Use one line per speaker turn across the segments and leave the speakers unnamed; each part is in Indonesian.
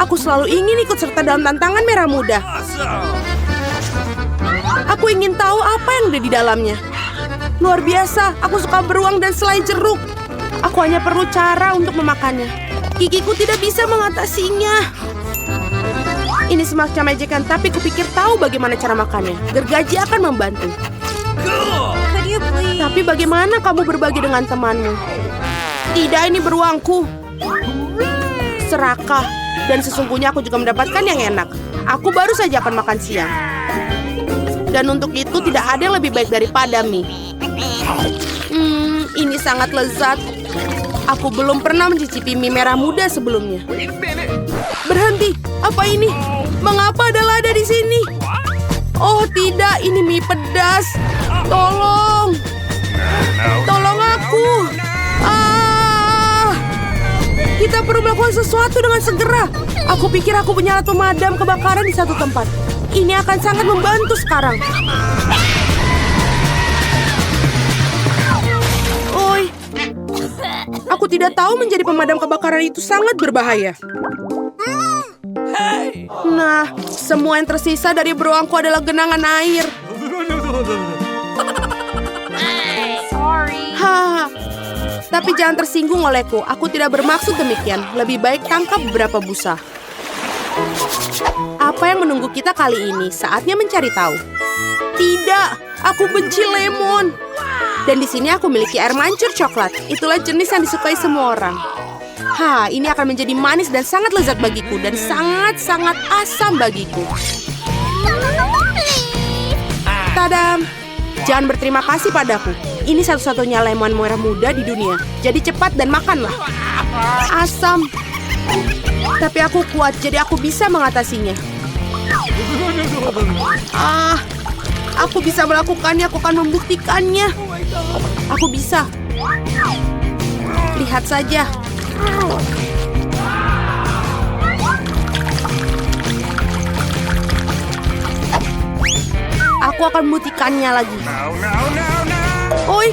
Aku selalu ingin ikut serta dalam tantangan merah muda. Aku ingin tahu apa yang ada di dalamnya. Luar biasa, aku suka beruang dan selai jeruk. Aku hanya perlu cara untuk memakannya. Gigiku tidak bisa mengatasinya. Ini semacam ejekan, tapi kupikir tahu bagaimana cara makannya. Gergaji akan membantu. Tapi bagaimana kamu berbagi dengan temanmu? Tidak, ini beruangku. Serakah. Dan sesungguhnya aku juga mendapatkan yang enak. Aku baru saja akan makan siang. Dan untuk itu tidak ada yang lebih baik daripada mie. Ini sangat lezat. Aku belum pernah mencicipi mie merah muda sebelumnya. Berhenti, apa ini? Mengapa ada lada di sini? Oh tidak, ini mie pedas. Tolong. Tolong aku. Kita perlu melakukan sesuatu dengan segera. Aku pikir aku punya alat pemadam kebakaran di satu tempat. Ini akan sangat membantu sekarang. Oi, aku tidak tahu menjadi pemadam kebakaran itu sangat berbahaya. Nah, semua yang tersisa dari beruangku adalah genangan air. Tapi jangan tersinggung olehku. Aku tidak bermaksud demikian. Lebih baik tangkap beberapa busa. Apa yang menunggu kita kali ini? Saatnya mencari tahu. Tidak, aku benci lemon. Dan di sini aku memiliki air mancur coklat. Itulah jenis yang disukai semua orang. Ini akan menjadi manis dan sangat lezat bagiku. Dan sangat-sangat asam bagiku. Tadam! Jangan berterima kasih padaku. Ini satu-satunya lemon merah muda di dunia. Jadi cepat dan makanlah. Asam. Tapi aku kuat, jadi aku bisa mengatasinya. Aku bisa melakukannya, aku akan membuktikannya. Aku bisa. Lihat saja. Aku akan membuktikannya lagi. Oi,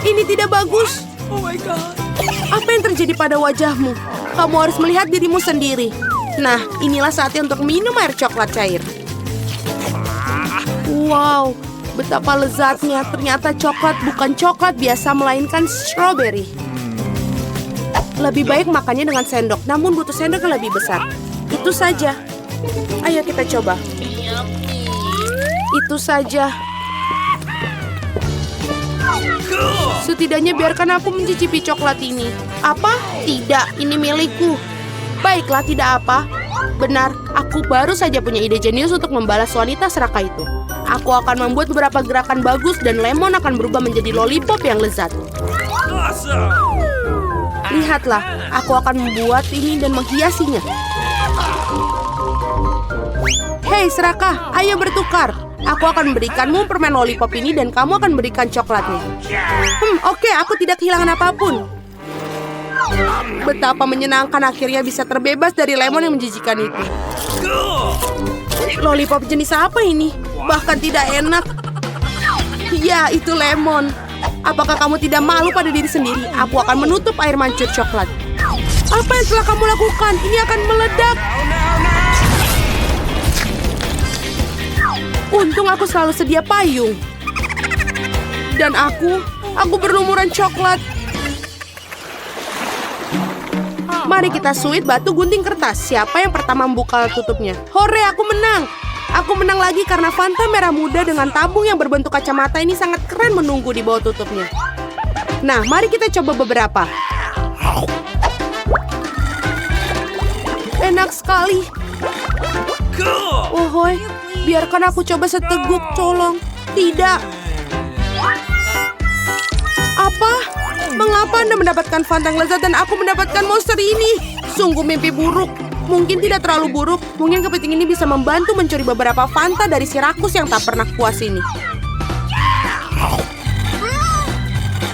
ini tidak bagus. Apa yang terjadi pada wajahmu? Kamu harus melihat dirimu sendiri. Nah, inilah saatnya untuk minum air coklat cair. Wow, betapa lezatnya. Ternyata coklat bukan coklat biasa, melainkan strawberry. Lebih baik makannya dengan sendok, namun butuh sendok yang lebih besar. Itu saja. Ayo kita coba. Itu saja. Setidaknya biarkan aku mencicipi coklat ini. Apa? Tidak, ini milikku. Baiklah, tidak apa. Benar, aku baru saja punya ide jenius untuk membalas wanita serakah itu. Aku akan membuat beberapa gerakan bagus dan lemon akan berubah menjadi lollipop yang lezat. Lihatlah, aku akan membuat ini dan menghiasinya. Hei serakah, ayo bertukar. Aku akan memberikanmu permen lollipop ini dan kamu akan berikan coklatnya. Oke, aku tidak kehilangan apapun. Betapa menyenangkan akhirnya bisa terbebas dari lemon yang menjijikan itu. Lollipop jenis apa ini? Bahkan tidak enak. Ya, itu lemon. Apakah kamu tidak malu pada diri sendiri? Aku akan menutup air mancur coklat. Apa yang telah kamu lakukan? Ini akan meledak. Untung aku selalu sedia payung. Dan aku berlumuran coklat. Mari kita suit batu gunting kertas. Siapa yang pertama membuka tutupnya? Hore, aku menang. Aku menang lagi karena Fanta merah muda dengan tabung yang berbentuk kacamata ini sangat keren menunggu di bawah tutupnya. Nah, mari kita coba beberapa. Enak sekali. Ohoi, biarkan aku coba seteguk, tolong. Tidak. Apa? Mengapa Anda mendapatkan Fanta yang lezat dan aku mendapatkan monster ini? Sungguh mimpi buruk. Mungkin tidak terlalu buruk. Mungkin kepiting ini bisa membantu mencuri beberapa Fanta dari si rakus yang tak pernah puas ini.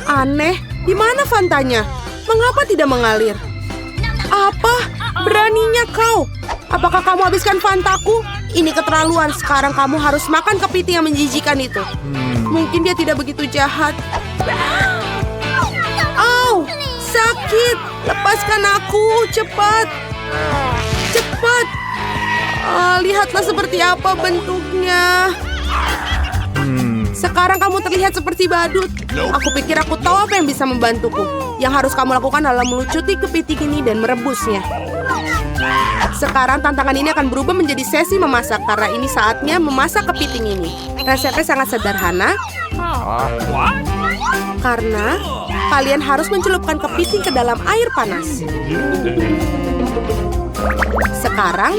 Aneh, di mana Fantanya? Mengapa tidak mengalir? Apa? Beraninya kau? Apakah kamu habiskan Fantaku? Ini keterlaluan. Sekarang kamu harus makan kepiting yang menjijikan itu. Mungkin dia tidak begitu jahat. Au, sakit. Lepaskan aku, cepat. Cepat! Lihatlah seperti apa bentuknya. Sekarang kamu terlihat seperti badut. Aku pikir aku tahu apa yang bisa membantuku. Yang harus kamu lakukan adalah melucuti kepiting ini dan merebusnya. Sekarang tantangan ini akan berubah menjadi sesi memasak karena ini saatnya memasak kepiting ini. Resepnya sangat sederhana. Karena kalian harus mencelupkan kepiting ke dalam air panas. Sekarang,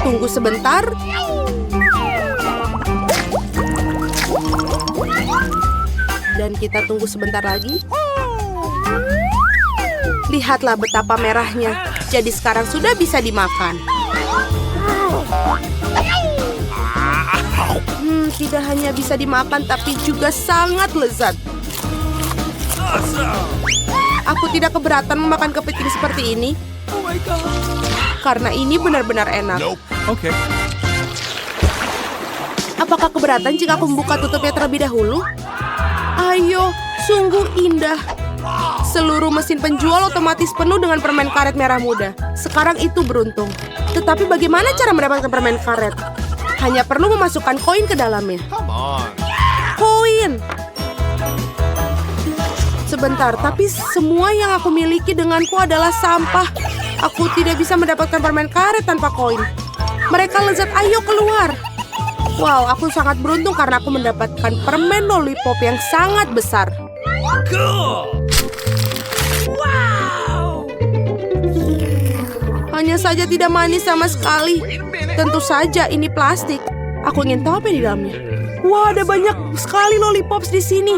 tunggu sebentar. Dan kita tunggu sebentar lagi. Lihatlah betapa merahnya. Jadi sekarang sudah bisa dimakan. Tidak hanya bisa dimakan, tapi juga sangat lezat. Aku tidak keberatan memakan kepiting seperti ini. Karena ini benar-benar enak.
Okay.
Apakah keberatan jika aku membuka tutupnya terlebih dahulu? Ayo, sungguh indah. Seluruh mesin penjual otomatis penuh dengan permen karet merah muda. Sekarang itu beruntung. Tetapi bagaimana cara mendapatkan permen karet? Hanya perlu memasukkan koin ke dalamnya. Koin! Sebentar, tapi semua yang aku miliki denganku adalah sampah. Aku tidak bisa mendapatkan permen karet tanpa koin. Mereka lezat, ayo keluar. Wow, aku sangat beruntung karena aku mendapatkan permen lollipop yang sangat besar. Wow! Hanya saja tidak manis sama sekali. Tentu saja ini plastik. Aku ingin tahu apa yang di dalamnya. Wah, ada banyak sekali lollipops di sini.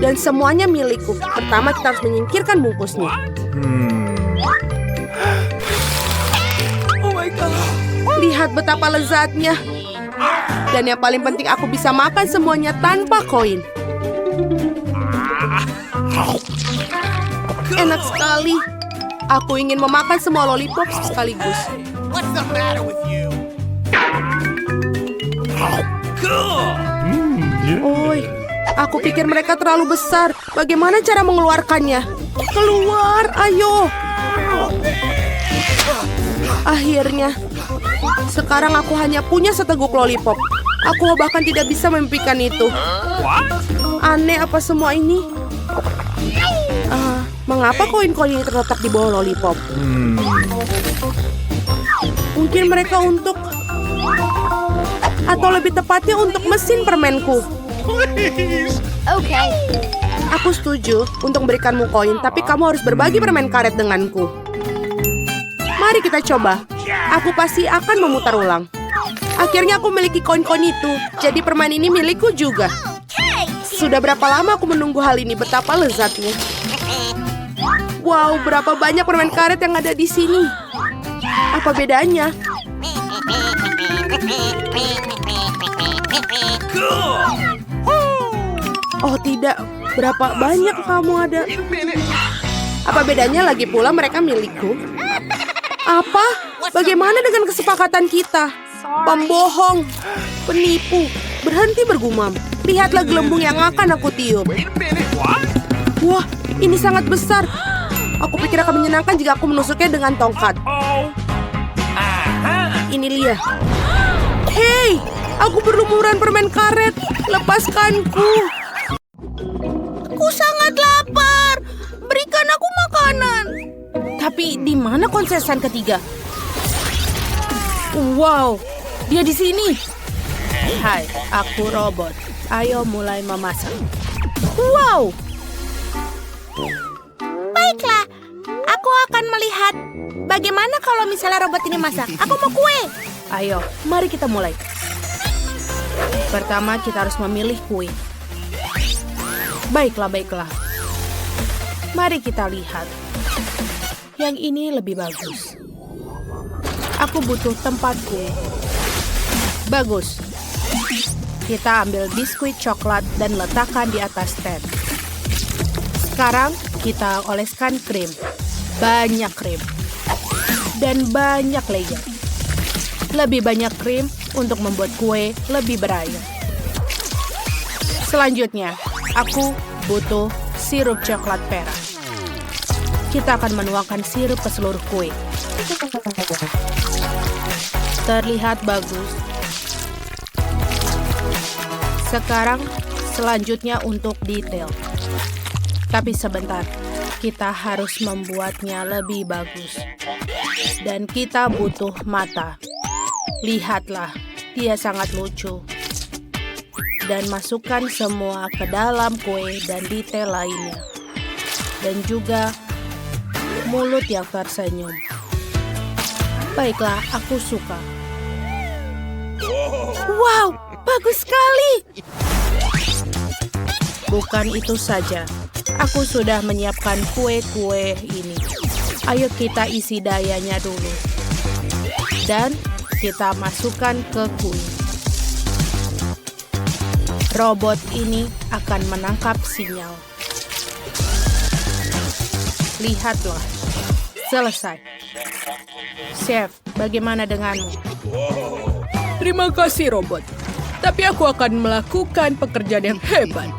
Dan semuanya milikku. Pertama kita harus menyingkirkan bungkusnya. Oh my God. Lihat betapa lezatnya. Dan yang paling penting aku bisa makan semuanya tanpa koin. Enak sekali. Aku ingin memakan semua lollipop sekaligus.
What's the matter with you?
Oi, aku pikir mereka terlalu besar. Bagaimana cara mengeluarkannya? Keluar, ayo. Akhirnya, sekarang aku hanya punya seteguk lollipop. Aku bahkan tidak bisa memimpikan itu. Aneh apa semua ini? Mengapa koin-koin ini terletak di bawah lollipop? Mungkin mereka untuk... Atau lebih tepatnya untuk mesin permenku.
Okay.
Aku setuju untuk memberikanmu koin, tapi kamu harus berbagi permen karet denganku. Mari kita coba. Aku pasti akan memutar ulang. Akhirnya aku memiliki koin-koin itu, jadi permen ini milikku juga. Sudah berapa lama aku menunggu hal ini, betapa lezatnya. Wow, berapa banyak permen karet yang ada di sini. Apa bedanya? Oh tidak, berapa banyak kamu ada? Apa bedanya lagi pula mereka milikku? Apa? Bagaimana dengan kesepakatan kita? Pembohong, penipu, berhenti bergumam. Lihatlah gelembung yang akan aku tiup. Wah, ini sangat besar. Aku pikir akan menyenangkan jika aku menusuknya dengan tongkat. Ini Lia. Hei, aku berlumuran permen karet. Lepaskanku. Aku sangat lapar. Berikan aku makanan. Tapi di mana konsesan ketiga? Wow, dia di sini. Hai, aku robot. Ayo mulai memasak. Wow. Baiklah, aku akan melihat. Bagaimana kalau misalnya robot ini masak? Aku mau kue. Ayo, mari kita mulai. Pertama, kita harus memilih kue. Baiklah. Mari kita lihat. Yang ini lebih bagus. Aku butuh tempat kue. Bagus. Kita ambil biskuit coklat dan letakkan di atas stand. Sekarang kita oleskan krim. Banyak krim. Dan banyak layer. Lebih banyak krim untuk membuat kue lebih beraya. Selanjutnya, aku butuh sirup coklat perak. Kita akan menuangkan sirup ke seluruh kue. Terlihat bagus. Sekarang, selanjutnya untuk detail. Tapi sebentar, kita harus membuatnya lebih bagus. Dan kita butuh mata. Lihatlah, dia sangat lucu. Dan masukkan semua ke dalam kue dan detail lainnya. Dan juga mulut yang tersenyum. Baiklah, aku suka. Wow, bagus sekali. Bukan itu saja. Aku sudah menyiapkan kue-kue ini. Ayo kita isi dayanya dulu. Dan kita masukkan ke kue. Robot ini akan menangkap sinyal. Lihatlah. Selesai. Chef, bagaimana denganmu? Terima kasih, robot. Tapi aku akan melakukan pekerjaan yang hebat.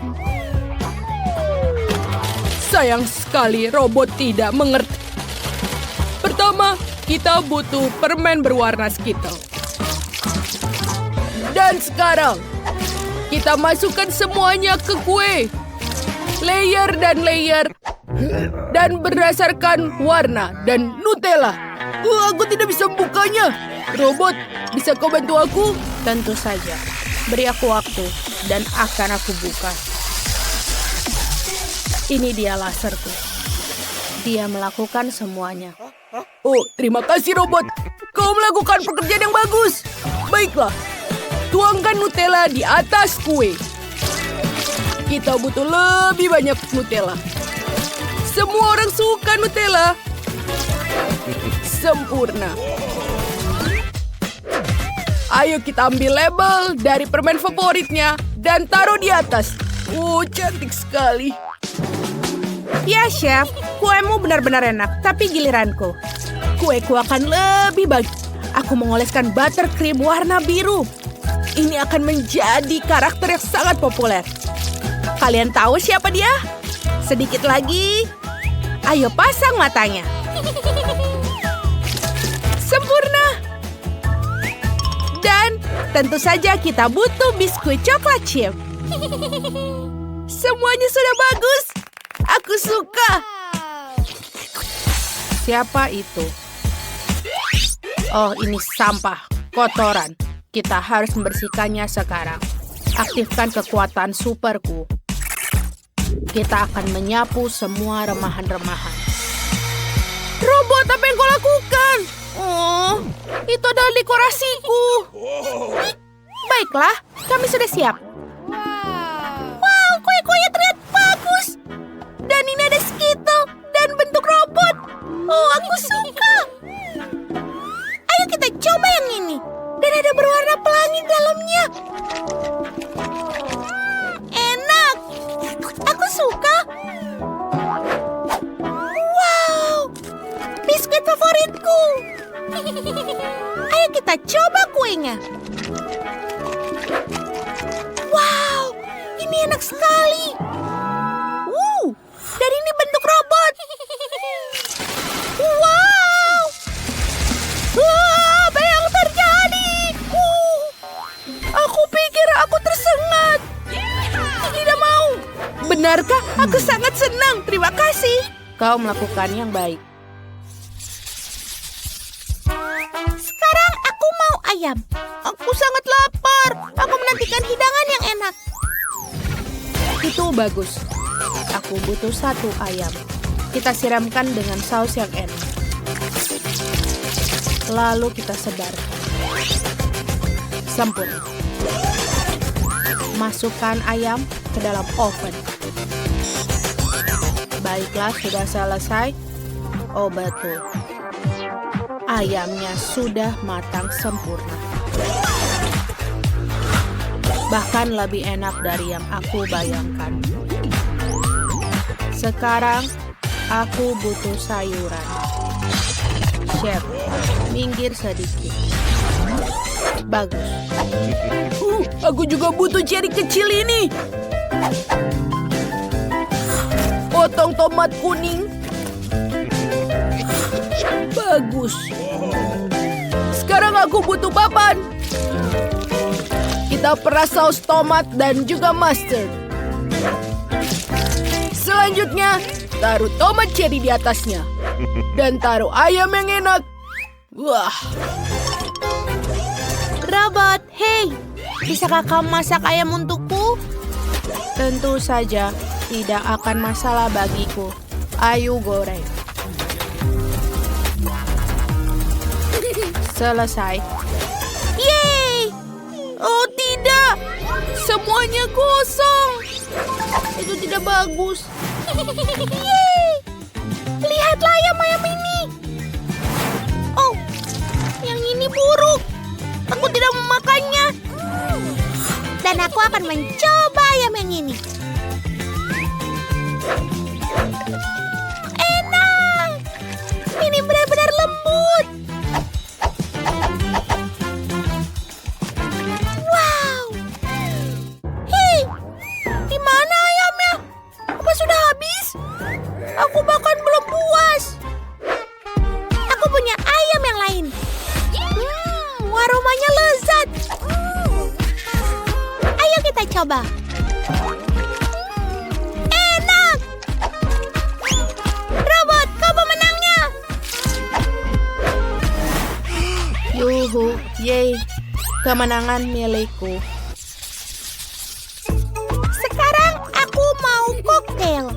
Sayang sekali robot tidak mengerti. Pertama, kita butuh permen berwarna Skittle. Dan sekarang, kita masukkan semuanya ke kue. Layer dan layer. Dan berdasarkan warna dan Nutella. Aku tidak bisa membukanya. Robot, bisa kau bantu aku? Tentu saja. Beri aku waktu dan akan aku buka. Ini dia laserku. Dia melakukan semuanya. Oh, terima kasih robot. Kau melakukan pekerjaan yang bagus. Baiklah, tuangkan Nutella di atas kue. Kita butuh lebih banyak Nutella. Semua orang suka Nutella. Sempurna. Ayo kita ambil label dari permen favoritnya dan taruh di atas. Oh, cantik sekali. Ya, Chef. Kuemu benar-benar enak, tapi giliranku. Kueku akan lebih bagus. Aku mengoleskan buttercream warna biru. Ini akan menjadi karakter yang sangat populer. Kalian tahu siapa dia? Sedikit lagi. Ayo pasang matanya. Sempurna. Dan tentu saja kita butuh biskuit coklat chip. Semuanya sudah bagus. Aku suka. Siapa itu? Oh, ini sampah, kotoran. Kita harus membersihkannya sekarang. Aktifkan kekuatan superku. Kita akan menyapu semua remahan-remahan. Robot, apa yang kau lakukan? Oh, itu adalah dekorasiku. Baiklah, kami sudah siap. Wow, kue-kuenya terlihat bagus. Dan ini ada Skittle dan bentuk robot. Oh, aku suka. Ayo kita coba yang ini. Dan ada berwarna pelangi dalamnya. Enak. Aku suka. Wow, biskuit favoritku. Ayo kita coba kuenya. Wow, ini enak sekali. Dan ini bentuk robot. Wow. Apa yang terjadi? Aku pikir aku tersengat. Tidak mau. Benarkah? Aku sangat senang. Terima kasih. Kau melakukan yang baik. Sekarang aku mau ayam. Aku sangat lapar. Aku menantikan hidangan yang enak. Itu bagus. Aku butuh 1 ayam. Kita siramkan dengan saus yang enak. Lalu kita sebarkan. Sempurna. Masukkan ayam ke dalam oven. Baiklah, sudah selesai. Oh, betul. Ayamnya sudah matang sempurna. Bahkan lebih enak dari yang aku bayangkan. Sekarang, aku butuh sayuran. Chef, minggir sedikit. Bagus. Aku juga butuh cherry kecil ini. Potong tomat kuning. Bagus. Sekarang aku butuh papan. Kita peras saus tomat dan juga mustard. Selanjutnya, taruh tomat cherry di atasnya. Dan taruh ayam yang enak. Wah. Robot, hey. Bisakah kamu masak ayam untukku? Tentu saja, tidak akan masalah bagiku. Ayo goreng. Selesai. Yeay! Oh tidak, semuanya kosong. Itu tidak bagus. Yeay! Lihatlah ayam-ayam ini. Oh, yang ini buruk. Aku tidak memakannya. Dan aku akan mencoba ayam yang ini. Enak! Ini benar-benar lembut. Wow! Hei, di mana ayamnya? Apa sudah habis? Aku bahkan belum puas. Aku punya ayam yang lain. Aromanya lezat. Ayo kita coba. Enak. Robot, kau pemenangnya. Yuhu, yay. Kemenangan milikku. Sekarang aku mau koktail.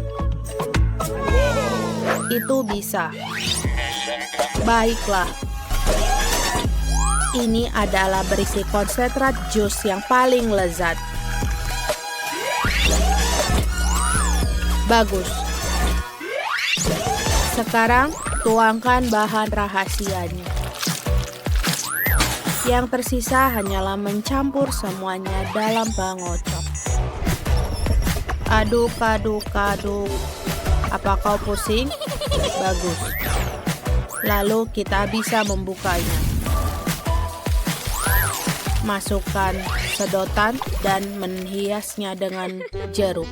Itu bisa. Baiklah. Ini adalah berisi konsentrat jus yang paling lezat. Bagus. Sekarang tuangkan bahan rahasianya. Yang tersisa hanyalah mencampur semuanya dalam pengocok. Aduk, aduk, aduk. Apa kau pusing? Bagus. Lalu kita bisa membukanya. Masukkan sedotan dan menghiasnya dengan jeruk.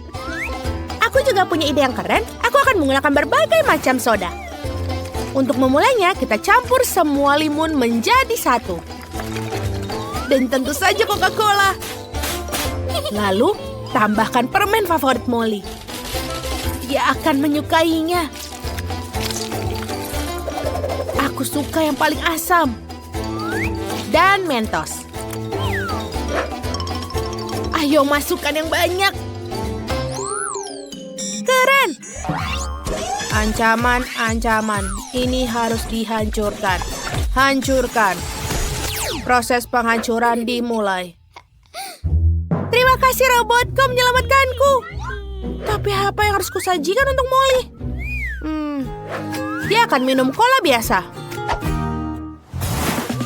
Aku juga punya ide yang keren. Aku akan menggunakan berbagai macam soda. Untuk memulainya, kita campur semua limun menjadi satu. Dan tentu saja Coca-Cola. Lalu, tambahkan permen favorit Molly. Dia akan menyukainya. Aku suka yang paling asam. Dan Mentos. Ayo masukkan yang banyak. Keren. Ancaman. Ini harus dihancurkan. Hancurkan. Proses penghancuran dimulai. Terima kasih robot, kau menyelamatkanku. Tapi apa yang harus kusajikan untuk Molly? Dia akan minum cola biasa.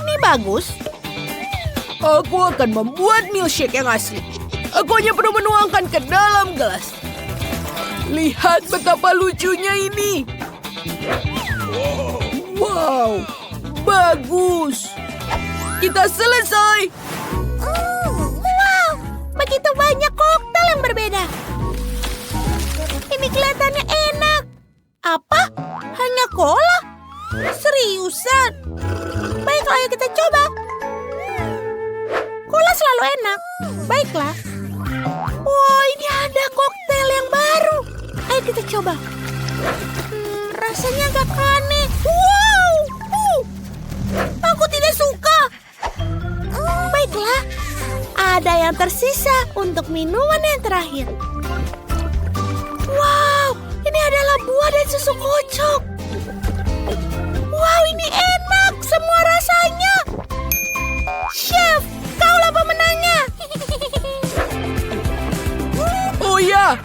Ini bagus. Aku akan membuat milkshake yang asli. Aku hanya perlu menuangkan ke dalam gelas. Lihat betapa lucunya ini. Wow, bagus. Kita selesai. Wow, begitu banyak koktail yang berbeda. Ini kelihatannya enak. Apa? Hanya cola? Seriusan? Baiklah, ayo kita coba. Cola selalu enak. Baiklah. Wah, ini ada koktail yang baru. Ayo kita coba. Rasanya agak aneh. Wow. Aku tidak suka. Baiklah. Ada yang tersisa untuk minuman yang terakhir. Wow, ini adalah buah dan susu kocok. Wow, ini enak semua rasanya. Chef, kaulah pemenangnya. Oh ya,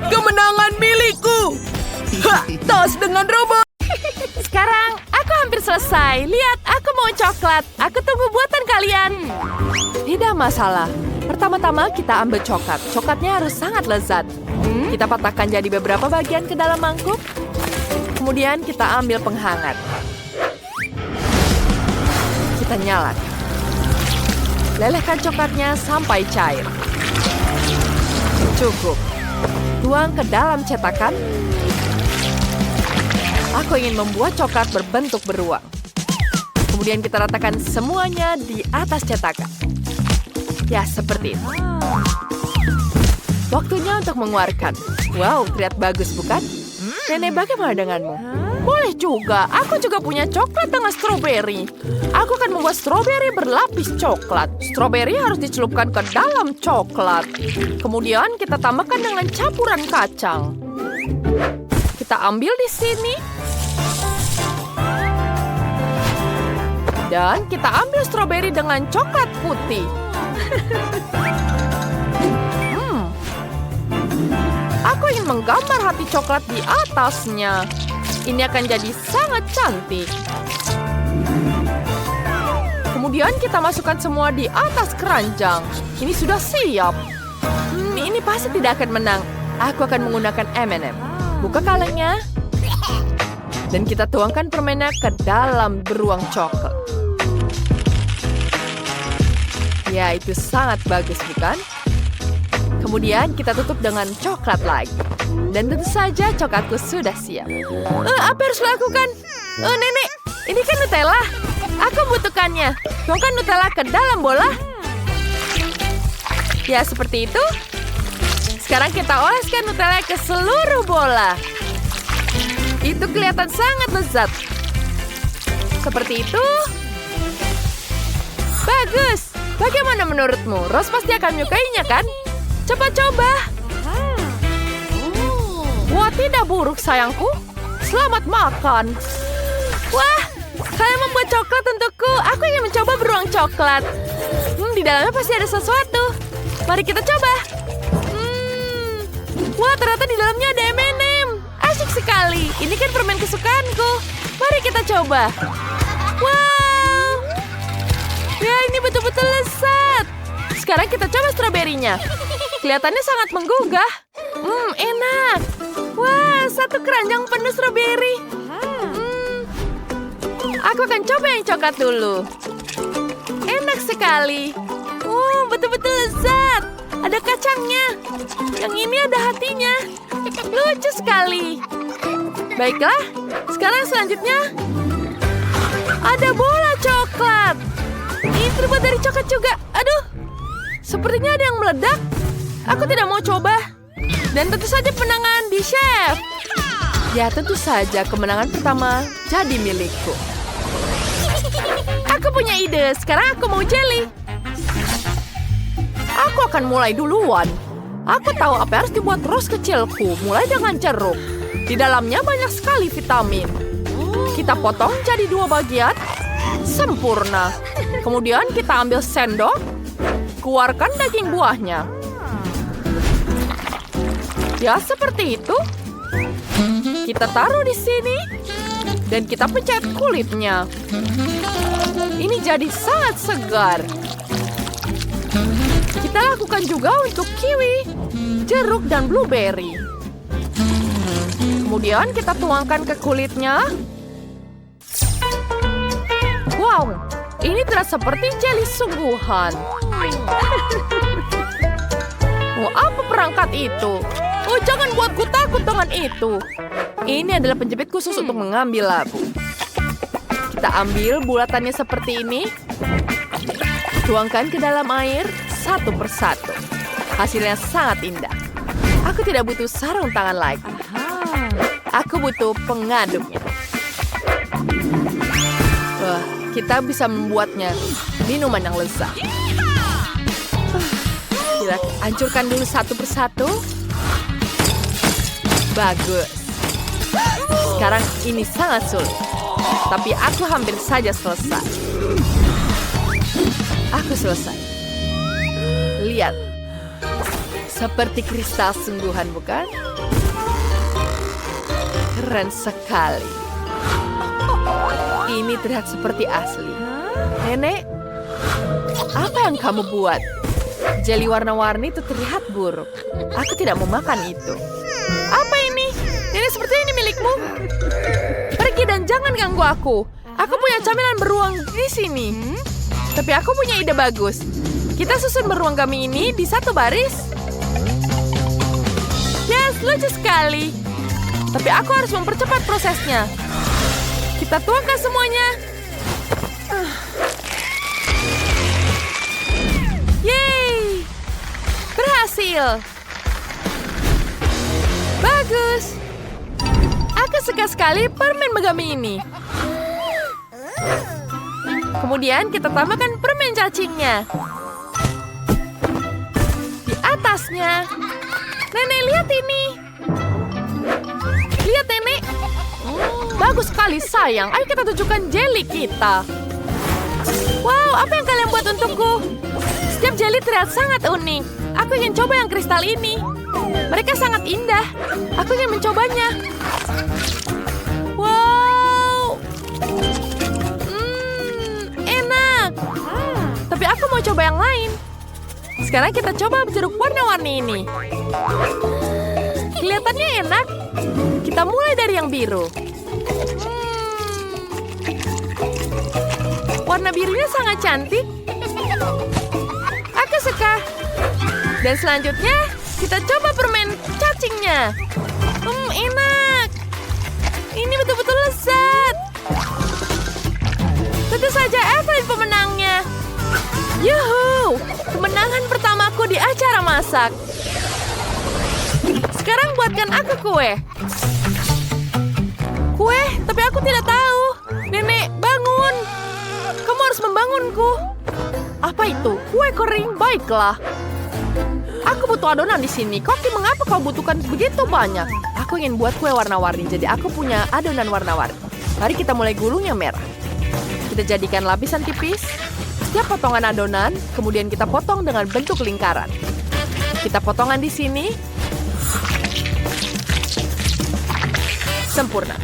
kemenangan milikku. Tos dengan robot.
Sekarang aku hampir selesai. Lihat, aku mau coklat. Aku tunggu buatan kalian. Tidak masalah. Pertama-tama kita ambil coklat. Coklatnya harus sangat lezat. Kita patahkan jadi beberapa bagian ke dalam mangkuk. Kemudian kita ambil penghangat. Kita nyalakan. Lelehkan coklatnya sampai cair. Cukup. Tuang ke dalam cetakan. Aku ingin membuat coklat berbentuk beruang. Kemudian kita ratakan semuanya di atas cetakan. Ya, seperti itu. Waktunya untuk mengeluarkan. Wow, terlihat bagus, bukan? Nenek, bagaimana denganmu? Boleh juga. Aku juga punya coklat dengan stroberi. Aku akan membuat stroberi berlapis coklat. Stroberi harus dicelupkan ke dalam coklat. Kemudian kita tambahkan dengan campuran kacang. Kita ambil di sini. Dan kita ambil stroberi dengan coklat putih. Aku ingin menggambar hati coklat di atasnya. Ini akan jadi sangat cantik. Kemudian kita masukkan semua di atas keranjang. Ini sudah siap. Ini pasti tidak akan menang. Aku akan menggunakan M&M. Buka kalengnya. Dan kita tuangkan permennya ke dalam beruang coklat. Ya, itu sangat bagus, bukan? Kemudian kita tutup dengan coklat lagi. Dan tentu saja coklatku sudah siap. Apa harus lakukan? Nenek, ini kan Nutella. Aku butuhkannya. Tuangkan Nutella ke dalam bola. Ya, seperti itu. Sekarang kita oleskan Nutella ke seluruh bola. Itu kelihatan sangat lezat. Seperti itu. Bagus. Bagaimana menurutmu? Rose pasti akan menyukainya, kan? Cepat coba. Wah, tidak buruk, sayangku. Selamat makan. Wah, kalian membuat coklat untukku. Aku ingin mencoba beruang coklat. Di dalamnya pasti ada sesuatu. Mari kita coba. Wah, ternyata di dalamnya ada M&M. Asyik sekali. Ini kan permen kesukaanku. Mari kita coba. Wow. Ya, ini betul-betul lezat. Sekarang kita coba stroberinya. Kelihatannya sangat menggugah. Enak. Wah, satu keranjang penuh stroberi. Aku akan coba yang coklat dulu. Enak sekali. Betul-betul lezat. Ada kacangnya. Yang ini ada hatinya. Lucu sekali. Baiklah, sekarang selanjutnya ada bola coklat. Ini terbuat dari coklat juga. Aduh, sepertinya ada yang meledak. Aku tidak mau coba. Dan tentu saja penangan di chef. Ya, tentu saja kemenangan pertama jadi milikku. Aku punya ide. Sekarang aku mau jelly. Aku akan mulai duluan. Aku tahu apa yang harus dibuat Rose kecilku. Mulai dengan jeruk. Di dalamnya banyak sekali vitamin. Kita potong jadi 2 bagian. Sempurna. Kemudian kita ambil sendok. Keluarkan daging buahnya. Ya, seperti itu. Kita taruh di sini. Dan kita pencet kulitnya. Ini jadi sangat segar. Kita lakukan juga untuk kiwi, jeruk, dan blueberry. Kemudian kita tuangkan ke kulitnya. Wow, ini terasa seperti jelly sungguhan. Apa perangkat itu? Jangan buatku takut dengan itu. Ini adalah penjepit khusus untuk mengambil labu. Kita ambil bulatannya seperti ini. Tuangkan ke dalam air satu persatu. Hasilnya sangat indah. Aku tidak butuh sarung tangan lagi. Aku butuh pengaduknya. Wah, kita bisa membuatnya minuman yang lezat. Kita hancurkan dulu satu persatu. Bagus. Sekarang ini sangat sulit. Tapi aku hampir saja selesai. Aku selesai. Lihat. Seperti kristal sungguhan, bukan? Keren sekali. Ini terlihat seperti asli. Nenek, apa yang kamu buat? Jeli warna-warni itu terlihat buruk. Aku tidak mau makan itu. Apa ini? Ini seperti ini milikmu. Pergi dan jangan ganggu aku. Aku punya camilan beruang di sini. Tapi aku punya ide bagus. Kita susun beruang kami ini di satu baris. Yes, lucu sekali. Tapi aku harus mempercepat prosesnya. Kita tuangkan semuanya. Yeay! Berhasil. Bagus. Aku suka sekali permen megami ini. Kemudian kita tambahkan permen cacingnya. Di atasnya. Nenek, lihat ini. Lihat, Nenek. Bagus sekali, sayang. Ayo kita tunjukkan jelly kita. Wow, apa yang kalian buat untukku? Setiap jelly terlihat sangat unik. Aku ingin coba yang kristal ini. Mereka sangat indah. Aku ingin mencobanya. Wow. Enak. Tapi aku mau coba yang lain. Sekarang kita coba jeruk warna-warni ini. Kelihatannya enak. Kita mulai dari yang biru. Warna birunya sangat cantik. Aku suka. Dan selanjutnya, kita coba permen cacingnya. Enak. Ini betul-betul lezat. Tentu saja Evelyn pemenangnya. Yuhu! Kemenangan pertamaku di acara masak. Sekarang buatkan aku kue. Kue? Tapi aku tidak tahu. Nenek, bangun. Kamu harus membangunku. Apa itu? Kue kering? Baiklah. Aku butuh adonan di sini. Koki, mengapa kau butuhkan begitu banyak? Aku ingin buat kue warna-warni, jadi aku punya adonan warna-warni. Mari kita mulai gulung yang merah. Kita jadikan lapisan tipis. Setiap potongan adonan, kemudian kita potong dengan bentuk lingkaran. Kita potongan di sini. Sempurna.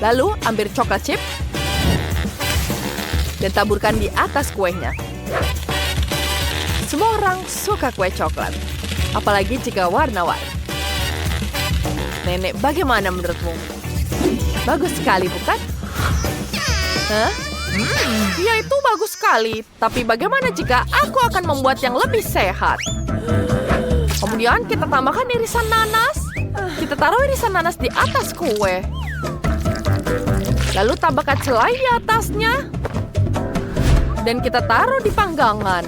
Lalu ambil coklat chip dan taburkan di atas kuenya. Semua orang suka kue coklat, apalagi jika warna-warni. Nenek, bagaimana menurutmu? Bagus sekali, bukan? Hah? Ya, itu bagus sekali. Tapi bagaimana jika aku akan membuat yang lebih sehat? Kemudian kita tambahkan irisan nanas. Kita taruh irisan nanas di atas kue. Lalu tambahkan selai di atasnya. Dan kita taruh di panggangan.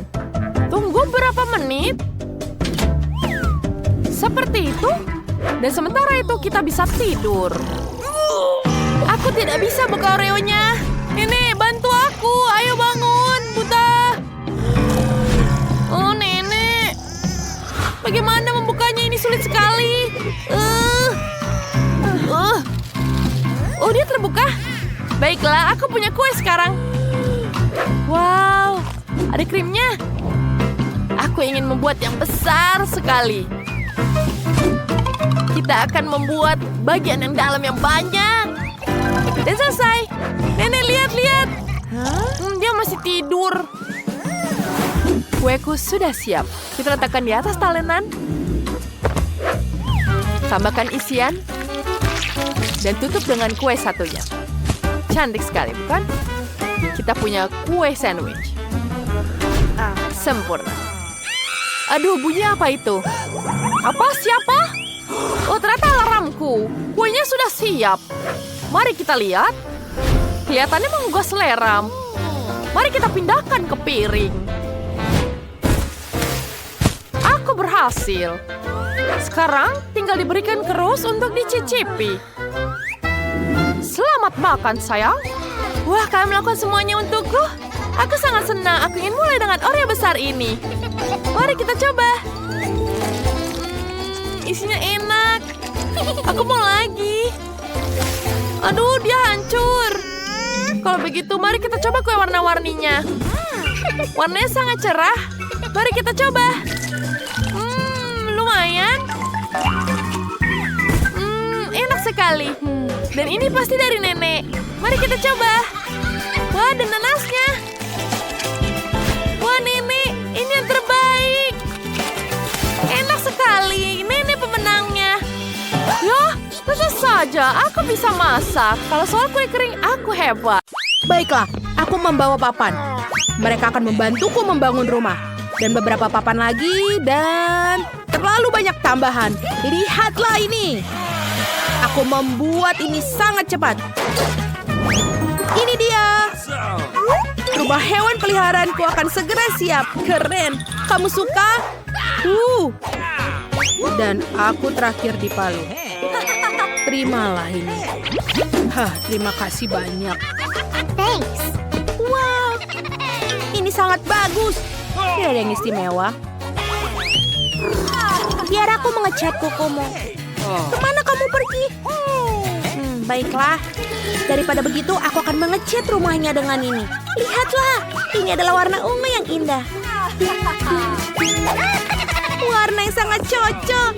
Tunggu berapa menit. Seperti itu. Dan sementara itu kita bisa tidur. Aku tidak bisa buka Oreo-nya. Nenek, bantu aku. Ayo bangun, Buta. Oh, Nenek. Bagaimana membukanya? Ini sulit sekali. Oh, dia terbuka. Baiklah, aku punya kue sekarang. Wow, ada krimnya. Aku ingin membuat yang besar sekali. Kita akan membuat bagian yang dalam yang banyak. Dan selesai. Nenek, lihat. Dia masih tidur. Kueku sudah siap. Kita letakkan di atas talenan. Tambahkan isian. Dan tutup dengan kue satunya. Cantik sekali, bukan? Kita punya kue sandwich. Sempurna. Aduh, bunyi apa itu? Apa? Siapa? Oh, ternyata alarmku. Kuenya sudah siap. Mari kita lihat. Kelihatannya menggugah selera. Mari kita pindahkan ke piring. Aku berhasil. Sekarang tinggal diberikan kerus untuk dicicipi. Selamat makan, sayang. Wah, kalian melakukan semuanya untukku. Aku sangat senang. Aku ingin mulai dengan Oreo besar ini. Mari kita coba. Isinya enak. Aku mau lagi. Aduh, dia hancur. Kalau begitu, mari kita coba kue warna-warninya. Warnanya sangat cerah. Mari kita coba. Lumayan. Enak sekali. Dan ini pasti dari nenek. Mari kita coba. Wah, ada nanasnya. Wah, nenek, ini yang terbaik. Enak sekali. Nenek pemenangnya. Ya, tentu saja aku bisa masak. Kalau soal kue kering, aku hebat.
Baiklah, aku membawa papan. Mereka akan membantuku membangun rumah. Dan beberapa papan lagi dan terlalu banyak tambahan. Lihatlah ini. Aku membuat ini sangat cepat. Ini dia. Rumah hewan peliharaanku akan segera siap. Keren. Kamu suka? Dan aku terakhir di Palu. Terimalah ini. Terima kasih banyak.
Thanks.
Wow, ini sangat bagus. Tidak ada yang istimewa.
Biar aku mengecat kukumu.
Kemana kamu pergi? Baiklah. Daripada begitu, aku akan mengecat rumahnya dengan ini. Lihatlah, ini adalah warna ungu yang indah. Warna yang sangat cocok.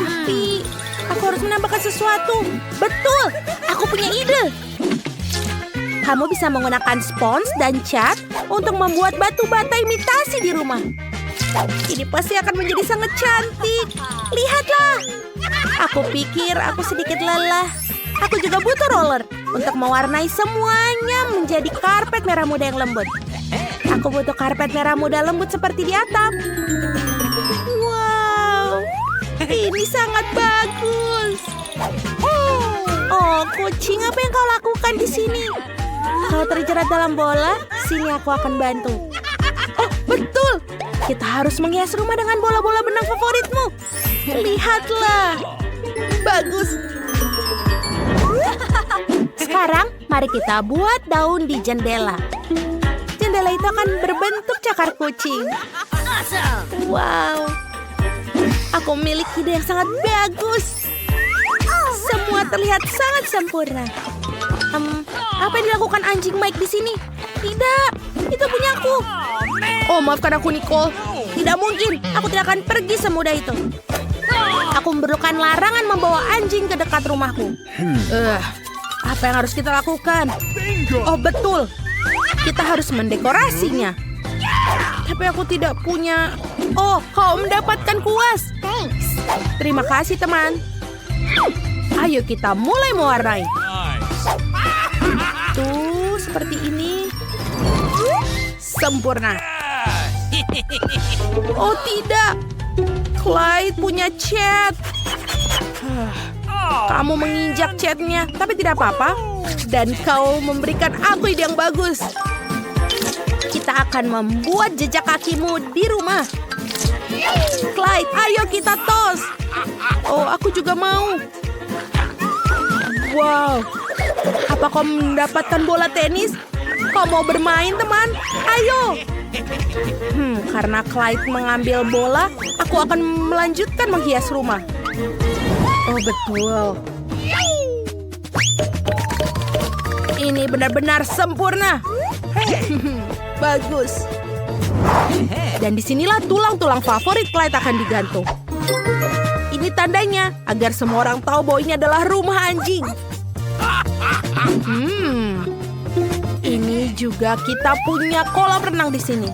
Tapi, aku harus menambahkan sesuatu. Betul, aku punya ide. Kamu bisa menggunakan spons dan cat untuk membuat batu bata imitasi di rumah. Ini pasti akan menjadi sangat cantik. Lihatlah. Aku pikir aku sedikit lelah. Aku juga butuh roller untuk mewarnai semuanya menjadi karpet merah muda yang lembut. Aku butuh karpet merah muda lembut seperti di atap. Wow, ini sangat bagus. Oh, kucing, apa yang kau lakukan di sini? Kau terjerat dalam bola, sini aku akan bantu. Oh, betul. Kita harus menghias rumah dengan bola-bola benang favoritmu. Lihatlah. Bagus. Sekarang, mari kita buat daun di jendela. Jendela itu akan berbentuk cakar kucing. Wow. Aku memiliki ide yang sangat bagus. Semua terlihat sangat sempurna. Apa yang dilakukan anjing Mike di sini? Tidak, itu punyaku. Oh, maafkan aku, Nicole. Tidak mungkin, aku tidak akan pergi semudah itu. Aku memerlukan larangan membawa anjing ke dekat rumahku. Apa yang harus kita lakukan? Oh, betul. Kita harus mendekorasinya. Tapi aku tidak punya... Oh, kau mendapatkan kuas.
Thanks.
Terima kasih, teman. Ayo kita mulai mewarnai. Tuh, seperti ini. Sempurna. Oh, tidak. Clyde punya cat. Kamu menginjak catnya, tapi tidak apa-apa. Dan kau memberikan aku ide yang bagus. Kita akan membuat jejak kakimu di rumah. Clyde, ayo kita tos. Oh, aku juga mau. Wow. Apa kau mendapatkan bola tenis? Kau mau bermain, teman? Ayo. Karena Clyde mengambil bola, aku akan melanjutkan menghias rumah. Oh, betul. Ini benar-benar sempurna. Bagus. Dan disinilah tulang-tulang favorit Clyde akan digantung. Ini tandanya agar semua orang tahu bahwa ini adalah rumah anjing. Ini juga kita punya kolam renang di sini.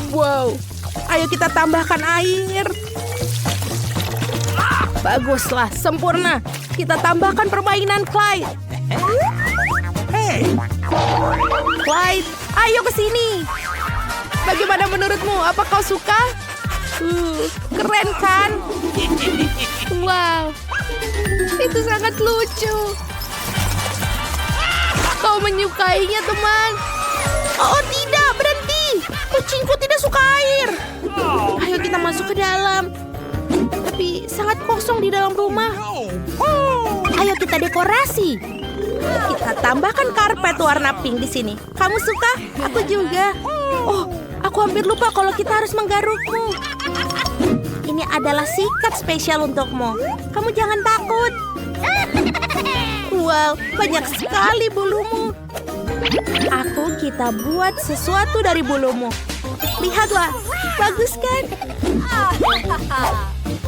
Wow, ayo kita tambahkan air. Baguslah, sempurna. Kita tambahkan permainan Clyde. Clyde, ayo ke sini. Bagaimana menurutmu? Apa kau suka? Keren kan? Wow, itu sangat lucu. Kau menyukainya, teman? Oh, tidak, berhenti. Kucingku tidak suka air. Ayo kita masuk ke dalam. Tapi sangat kosong di dalam rumah. Ayo kita dekorasi. Kita tambahkan karpet warna pink di sini. Kamu suka? Aku juga. Oh, aku hampir lupa kalau kita harus menggarukmu. Ini adalah sikat spesial untukmu. Kamu jangan takut. Wow, banyak sekali bulumu. Kita buat sesuatu dari bulumu. Lihatlah, bagus kan?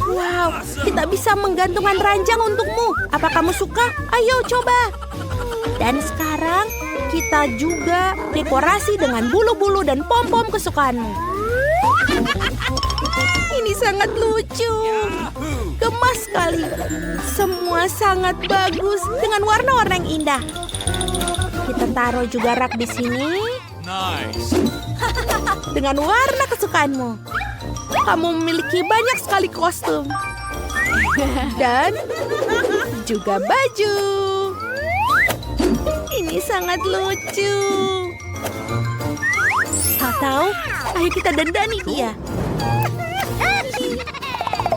Wow, kita bisa menggantungkan ranjang untukmu. Apa kamu suka? Ayo coba. Dan sekarang kita juga dekorasi dengan bulu-bulu dan pom-pom kesukaanmu. Ini sangat lucu. Gemas sekali. Semua sangat bagus dengan warna-warna yang indah. Kita taruh juga rak di sini.
Nice.
Dengan warna kesukaanmu. Kamu memiliki banyak sekali kostum. Dan juga baju. Ini sangat lucu. Tahu? Ayo kita dandani dia.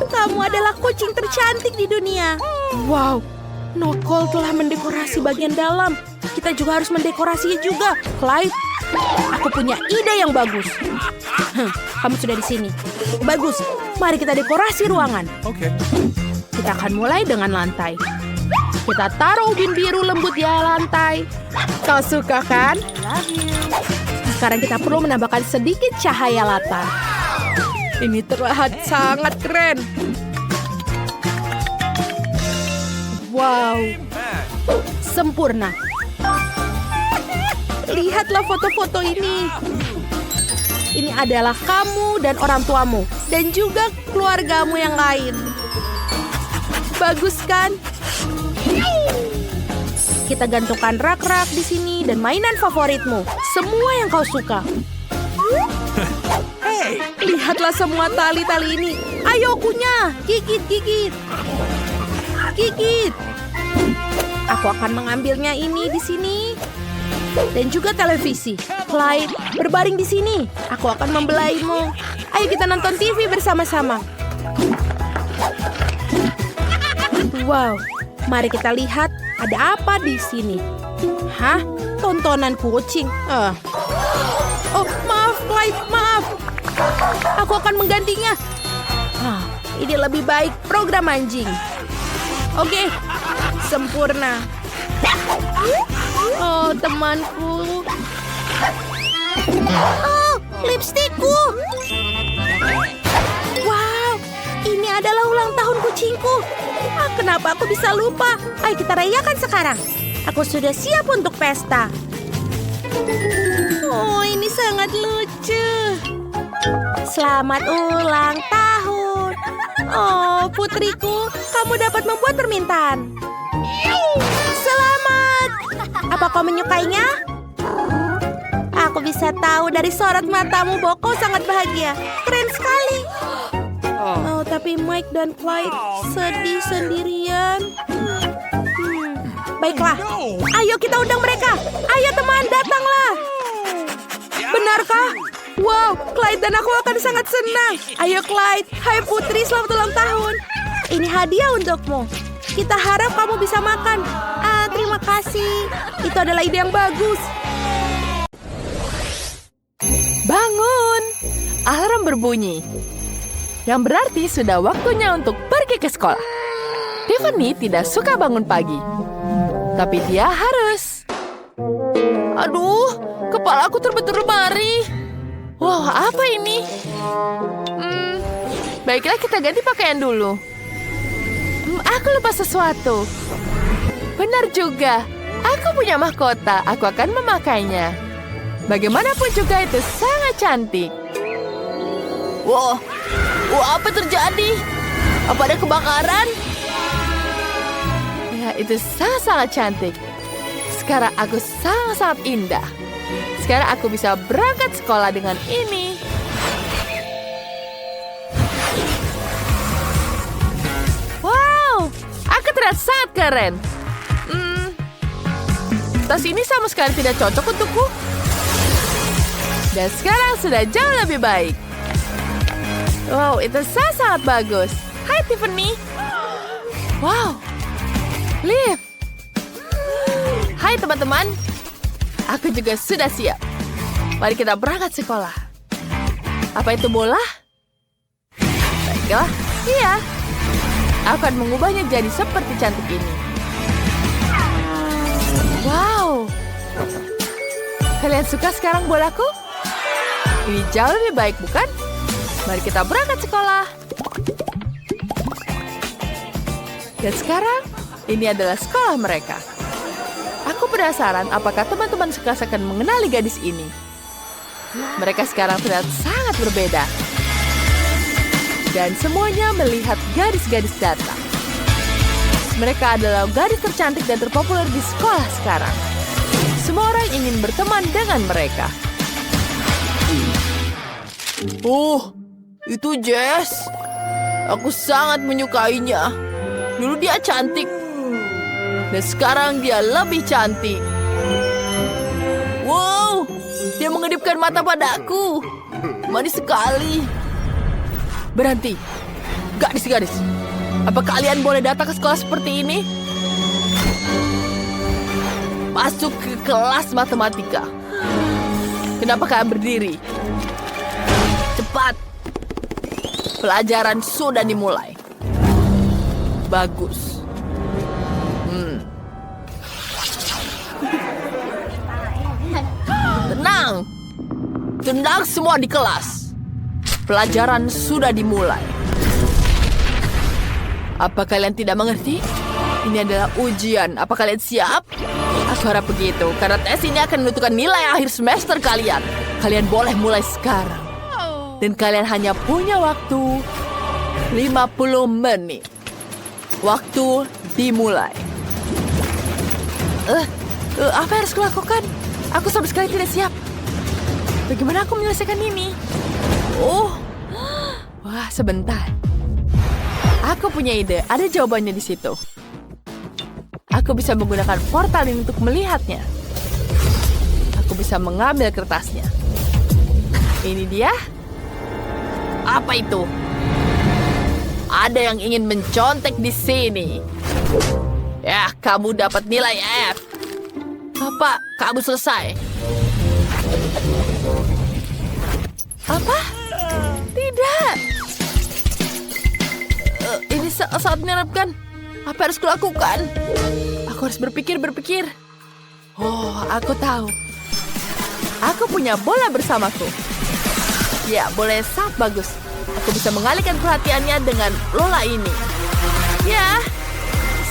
Kamu adalah kucing tercantik di dunia. Wow, Nokol telah mendekorasi bagian dalam. Kita juga harus mendekorasinya juga. Clyde, aku punya ide yang bagus. Kamu sudah di sini. Bagus, mari kita dekorasi ruangan.
Okay.
Kita akan mulai dengan lantai. Kita taruh ubin biru lembut di lantai. Kau suka kan? Sekarang kita perlu menambahkan sedikit cahaya latar. Ini terlihat sangat keren. Wow, sempurna. Lihatlah foto-foto ini. Ini adalah kamu dan orang tuamu. Dan juga keluargamu yang lain. Bagus kan? Kita gantungkan rak-rak di sini dan mainan favoritmu. Semua yang kau suka. Lihatlah semua tali-tali ini. Ayo kunyah, gigit. Gigit. Aku akan mengambilnya ini di sini. Dan juga televisi. Clyde, berbaring di sini. Aku akan membelaimu. Ayo kita nonton TV bersama-sama. Wow, mari kita lihat ada apa di sini. Hah? Tontonan kucing? Oh, maaf Clyde, maaf. Aku akan menggantinya. Ini lebih baik program anjing. Oke, sempurna. Oh, temanku. Oh, lipstikku. Wow, ini adalah ulang tahun kucingku. Kenapa aku bisa lupa? Ayo kita rayakan sekarang. Aku sudah siap untuk pesta. Oh, ini sangat lucu. Selamat ulang tahun. Oh, putriku, kamu dapat membuat permintaan. Selamat. Apa kau menyukainya? Aku bisa tahu dari sorot matamu bahwa kau sangat bahagia. Keren sekali. Oh, tapi Mike dan Clyde sedih sendirian. Baiklah, ayo kita undang mereka. Ayo teman, datanglah. Benarkah? Wow, Clyde dan aku akan sangat senang. Ayo Clyde, hai putri, selamat ulang tahun. Ini hadiah untukmu. Kita harap kamu bisa makan. Terima kasih. Itu adalah ide yang bagus.
Bangun! Alarm berbunyi. Yang berarti sudah waktunya untuk pergi ke sekolah. Tiffany tidak suka bangun pagi. Tapi dia harus. Aduh, kepalaku terbentur lemari. Wow, apa ini? Baiklah kita ganti pakaian dulu. Aku lupa sesuatu. Benar juga. Aku punya mahkota. Aku akan memakainya. Bagaimanapun juga itu sangat cantik. Wow, apa terjadi? Apa ada kebakaran? Ya, itu sangat-sangat cantik. Sekarang aku sangat-sangat indah. Sekarang aku bisa berangkat sekolah dengan ini. Wow, aku terlihat sangat keren. Tas ini sama sekali tidak cocok untukku. Dan sekarang sudah jauh lebih baik. Wow, itu sangat bagus. Hai Tiffany. Wow, Liv. Hai teman-teman. Aku juga sudah siap. Mari kita berangkat sekolah. Apa itu bola? Baiklah, iya. Aku akan mengubahnya jadi seperti cantik ini. Wow. Kalian suka sekarang bolaku? Ini jauh lebih baik, bukan? Mari kita berangkat sekolah. Dan sekarang, ini adalah sekolah mereka. Aku penasaran apakah teman-teman sekelas akan mengenali gadis ini. Mereka sekarang terlihat sangat berbeda. Dan semuanya melihat gadis-gadis datang. Mereka adalah gadis tercantik dan terpopuler di sekolah sekarang. Semua orang ingin berteman dengan mereka. Oh, itu Jess. Aku sangat menyukainya. Dulu dia cantik. Dan sekarang dia lebih cantik. Wow, dia mengedipkan mata padaku. Manis sekali. Berhenti. Gadis-gadis, apa kalian boleh datang ke sekolah seperti ini? Masuk ke kelas matematika. Kenapa kalian berdiri? Cepat. Pelajaran sudah dimulai. Bagus. Tenang. Tenang semua di kelas. Pelajaran sudah dimulai. Apa kalian tidak mengerti? Ini adalah ujian. Apa kalian siap? Aku harap begitu, karena tes ini akan menentukan nilai akhir semester kalian. Kalian boleh mulai sekarang. Dan kalian hanya punya waktu 50 menit. Waktu dimulai. Apa yang harus kulakukan? Aku sama sekali tidak siap. Bagaimana aku menyelesaikan ini? Wah, sebentar. Aku punya ide, ada jawabannya di situ. Aku bisa menggunakan portal ini untuk melihatnya. Aku bisa mengambil kertasnya. Ini dia. Apa itu? Ada yang ingin mencontek di sini. Ya, kamu dapat nilai F. Apa? Kamu selesai. Apa? Tidak. Ini sangat menyeramkan. Apa yang harus kulakukan? Aku harus berpikir. Oh, aku tahu. Aku punya bola bersamaku. Ya, bola yang sangat bagus. Aku bisa mengalihkan perhatiannya dengan bola ini. Ya,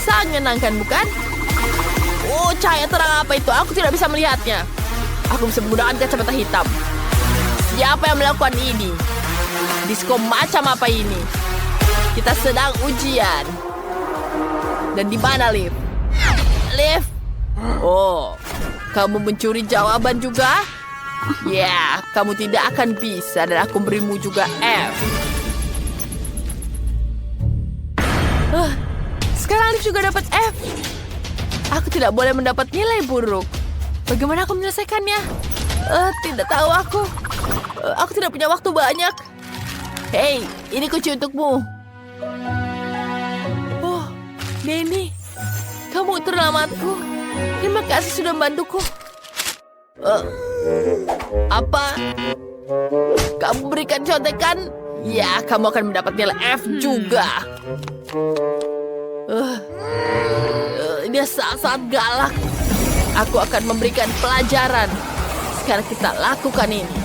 sangat menyenangkan, bukan? Oh, cahaya terang apa itu? Aku tidak bisa melihatnya. Aku bisa menggunakan kacamata hitam. Siapa yang melakukan ini? Disko macam apa ini? Kita sedang ujian. Dan di mana, Liv? Liv? Oh, kamu mencuri jawaban juga? Ya, kamu tidak akan bisa dan aku berimu juga F. Sekarang Liv juga dapat F. Aku tidak boleh mendapat nilai buruk. Bagaimana aku menyelesaikannya? Tidak tahu aku. Aku tidak punya waktu banyak. Hei, ini kunci untukmu. Oh, Denny. Kamu terlamatku. Terima kasih sudah membantuku. Apa? Kamu berikan contekan? Ya, kamu akan mendapat nilai F juga. Dia sangat galak. Aku akan memberikan pelajaran. Sekarang kita lakukan ini.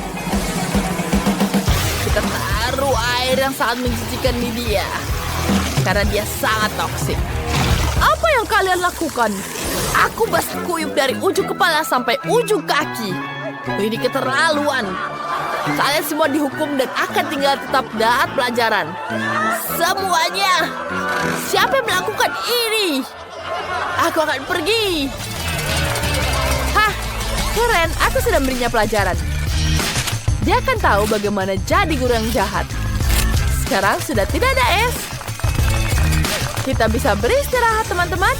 Kita taruh air yang sangat menjijikan di dia. Karena dia sangat toksik. Apa yang kalian lakukan? Aku bas kuyup dari ujung kepala sampai ujung kaki. Ini keterlaluan. Kalian semua dihukum dan akan tinggal tetap dapat pelajaran. Semuanya. Siapa yang melakukan ini? Aku akan pergi. Hah, keren. Aku sudah memberinya pelajaran. Dia akan tahu bagaimana jadi guru yang jahat. Sekarang sudah tidak ada es. Kita bisa beristirahat, teman-teman.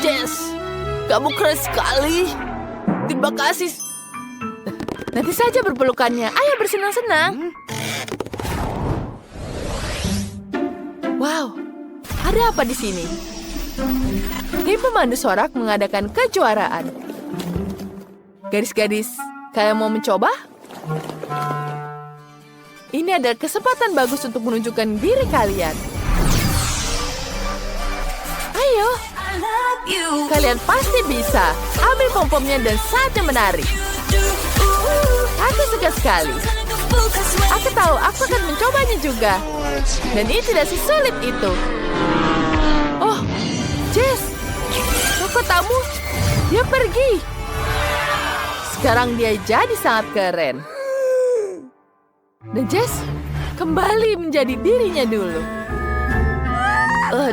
Jess, kamu keren sekali. Terima kasih. Nanti saja berpelukannya. Ayo bersenang-senang. Wow, ada apa di sini? Tim pemandu sorak mengadakan kejuaraan. Gadis-gadis, kalian mau mencoba? Ini adalah kesempatan bagus untuk menunjukkan diri kalian. Ayo, kalian pasti bisa. Ambil pom-pomnya dan saatnya menari. Aku suka sekali. Aku tahu aku akan mencobanya juga. Dan ini tidak sesulit itu. Oh, Jess, kok tamu? Dia pergi. Sekarang dia jadi sangat keren. Dan Jess kembali menjadi dirinya dulu.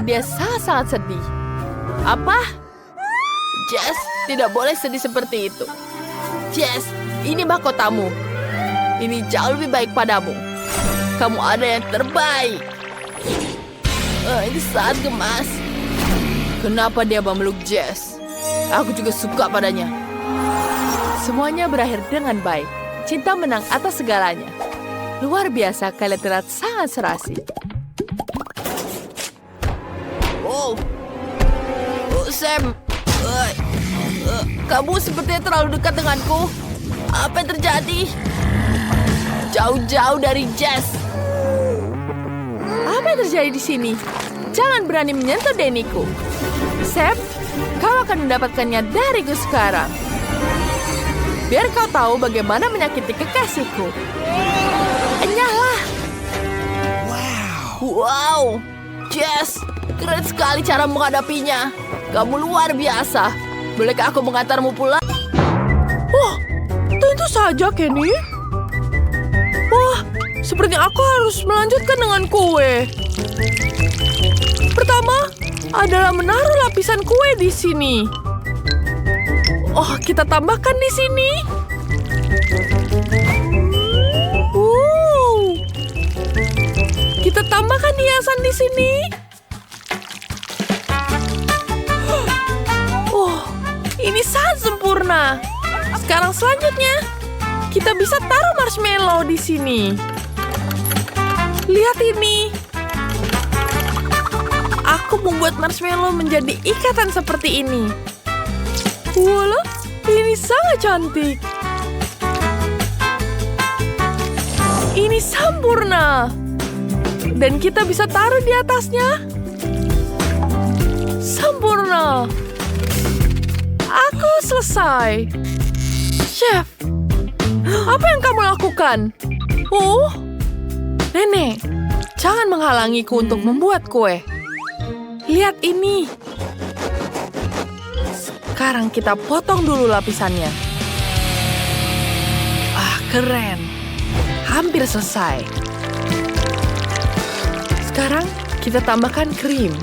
Dia sangat-sangat sedih. Apa? Jess, tidak boleh sedih seperti itu. Jess, ini mahkotamu. Ini jauh lebih baik padamu. Kamu ada yang terbaik. Ini sangat gemas. Kenapa dia memeluk Jess? Aku juga suka padanya. Semuanya berakhir dengan baik. Cinta menang atas segalanya. Luar biasa, kalian terlihat sangat serasi. Oh, Sam. Kamu sepertinya terlalu dekat denganku. Apa yang terjadi? Jauh-jauh dari Jess. Apa yang terjadi di sini? Jangan berani menyentuh Deniku. Sam, kau akan mendapatkannya dariku sekarang. Biar kau tahu bagaimana menyakiti kekasihku. Enyahlah. Wow, Jess, keren sekali cara menghadapinya. Kamu luar biasa. Bolehkah aku mengantarmu pulang? Wah, tentu saja, Kenny. Wah, sepertinya aku harus melanjutkan dengan kue. Pertama adalah menaruh lapisan kue di sini. Oh, kita tambahkan di sini. Kita tambahkan hiasan di sini. Oh, ini sangat sempurna. Sekarang selanjutnya, kita bisa taruh marshmallow di sini. Lihat ini. Aku membuat marshmallow menjadi ikatan seperti ini. Wala, ini sangat cantik. Ini sempurna. Dan kita bisa taruh di atasnya. Sempurna. Aku selesai. Chef, apa yang kamu lakukan? Oh, Nenek, jangan menghalangiku untuk membuat kue. Lihat ini. Sekarang kita potong dulu lapisannya. Ah, keren. Hampir selesai. Sekarang kita tambahkan krim.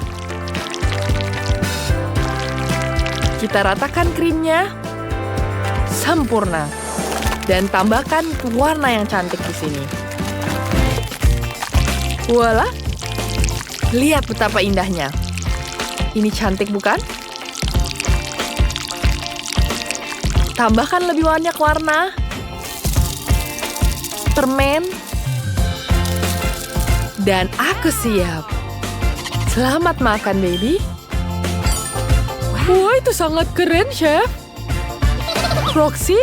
Kita ratakan krimnya. Sempurna. Dan tambahkan warna yang cantik di sini. Voila. Lihat betapa indahnya. Ini cantik bukan? Tambahkan lebih banyak warna. Permen. Dan aku siap. Selamat makan, baby. Wah, itu sangat keren, Chef. Roxy?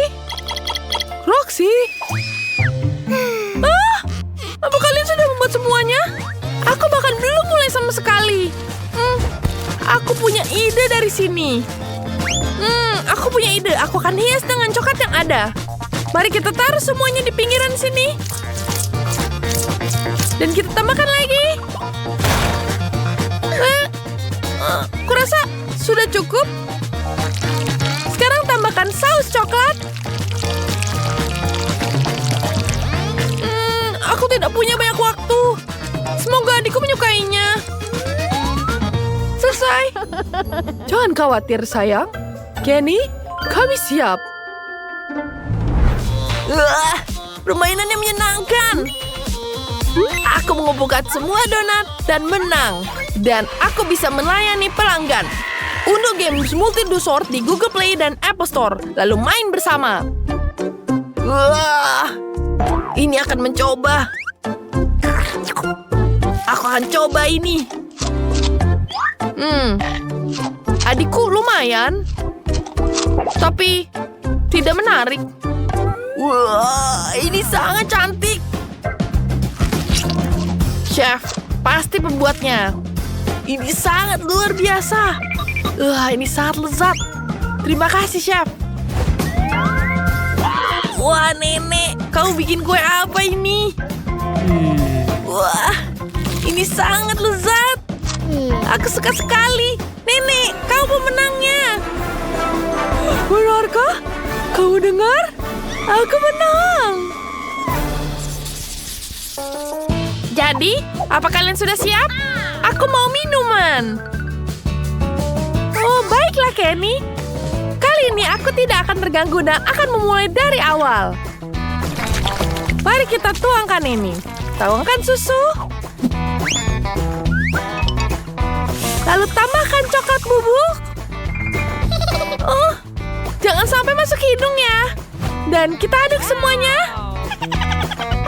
Roxy? Apa kalian sudah membuat semuanya? Aku bahkan belum mulai sama sekali. Aku punya ide dari sini. Aku punya ide. Aku akan hias dengan coklat yang ada. Mari kita taruh semuanya di pinggiran sini. Dan kita tambahkan lagi. Kurasa sudah cukup. Sekarang tambahkan saus coklat. Aku tidak punya banyak waktu. Semoga adikku menyukainya. Selesai. Jangan khawatir, sayang. Kenny, kami siap. Permainannya menyenangkan. Aku mengumpulkan semua donat dan menang. Dan aku bisa melayani pelanggan. Unduh games Multi-Do-Sort di Google Play dan Apple Store. Lalu main bersama. Ini akan mencoba. Aku akan coba ini. Adikku lumayan. Tapi tidak menarik. Wah, ini sangat cantik. Chef, pasti pembuatnya. Ini sangat luar biasa. Ini sangat lezat. Terima kasih, Chef. Wah, Nenek, kamu bikin kue apa ini? Wah, ini sangat lezat. Aku suka sekali. Nenek, kau pemenangnya. Benarkah? Kamu dengar? Aku menang. Jadi, apa kalian sudah siap? Aku mau minuman. Oh, baiklah, Kenny. Kali ini aku tidak akan terganggu dan akan memulai dari awal. Mari kita tuangkan ini. Tuangkan susu. Lalu tambahkan coklat bubuk. Oh, jangan sampai masuk hidung ya. Dan kita aduk semuanya.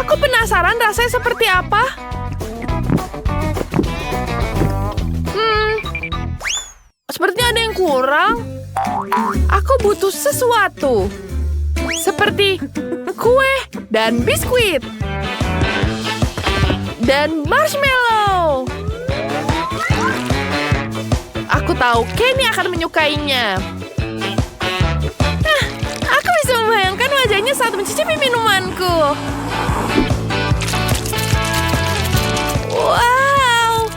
Aku penasaran rasanya seperti apa. Sepertinya ada yang kurang. Aku butuh sesuatu. Seperti kue dan biskuit. Dan marshmallow. Aku tahu Kenny akan menyukainya. Aku bisa membayangkan wajahnya saat mencicipi minumanku. Wow.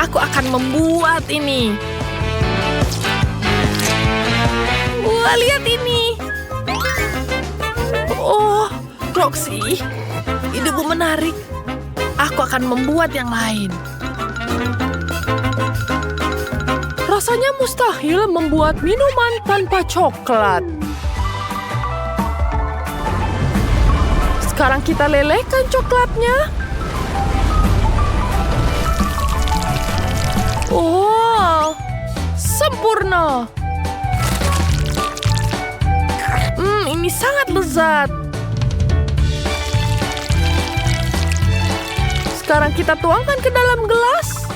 Aku akan membuat ini. Wah, lihat ini. Oh, Roxy. Idemu menarik. Aku akan membuat yang lain. Rasanya mustahil membuat minuman tanpa coklat. Sekarang kita lelehkan coklatnya. Oh, sempurna. Ini sangat lezat. Sekarang kita tuangkan ke dalam gelas.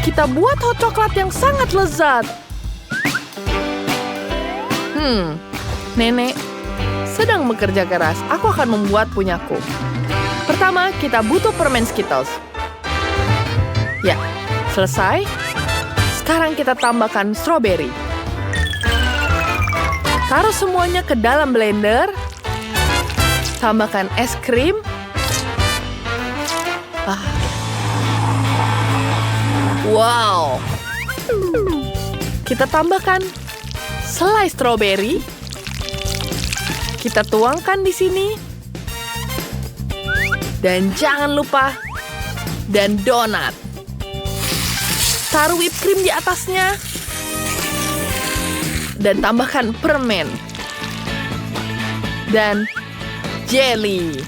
Kita buat hot coklat yang sangat lezat. Nenek sedang bekerja keras. Aku akan membuat punyaku. Pertama, kita butuh permen Skittles. Ya, selesai. Sekarang kita tambahkan strawberry. Taruh semuanya ke dalam blender. Tambahkan es krim. Wow. Kita tambahkan selai strawberry. Kita tuangkan di sini. Dan jangan lupa dan donat. Taruh whipped cream di atasnya. Dan tambahkan permen. Dan jelly.